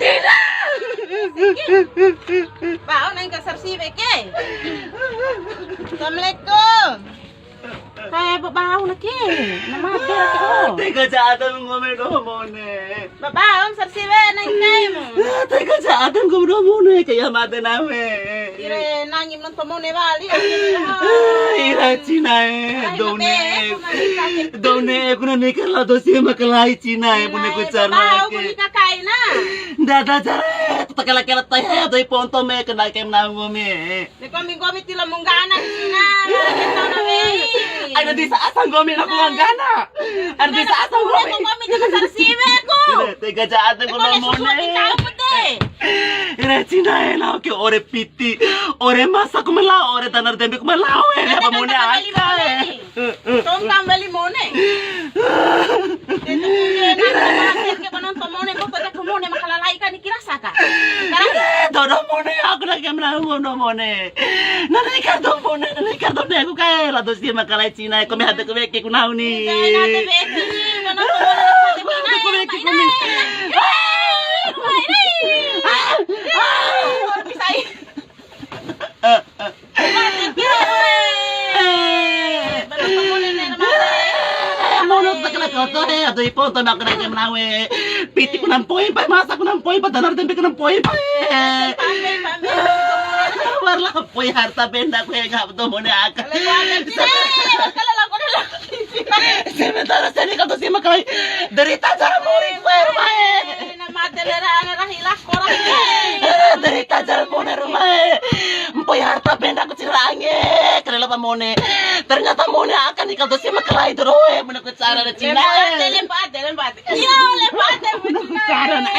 Tidak. Bao nang kasar si beke. Assalamualaikum. Kayak babaw na ke. Namate ra ke o. Teka jaatan ko may mone. Babaw sar si be nang kay mo. Teka jaatan ko mone kaya mate namin. Ire nangim nang tomone bali. Ira China Done kuna nikarla dosi makalai China pune ko charna Babaw ko ni kakay na. Dada jare takala kala tay doi ponto me kana kem na me. Ni gomi tila munggana China. Kita na be. Ada di saat gomi na kuanggana. Ada di saat gomi. Gomi di kasar si be ko. Teka jaatan ko mone. Ira China na ke ore piti ore masa kumela ore tanar dembe kumela apa mone aka. Tom kambali mone. Itu ke banon tomone ko pada kumone makalalai ka ni kirasa ka. Todo mone aku na kem na mone. Nanay ka do mone aku kay la dos dia makalai China ko me hade ko ke kunauni. Kaya na be banon tomone ko be kuni. Bisay. Monot na kala ko to ato ipo to na kala kem nawe. Piti ko nang poy pa masa ko nang poy pa tanar tembe ko nang poy pa. Warla ko poy harta benda ko yang hap to mone aka. Sementara sini ka to si makalai derita cara murid rumah. Derita cara mone rumah. Poy harta benda ko cirange. Kanila pa mone. Ternyata mone akan ikal to si makalai to roe mone ko cara na Cina. Lempate. Yo, lempate. Cara na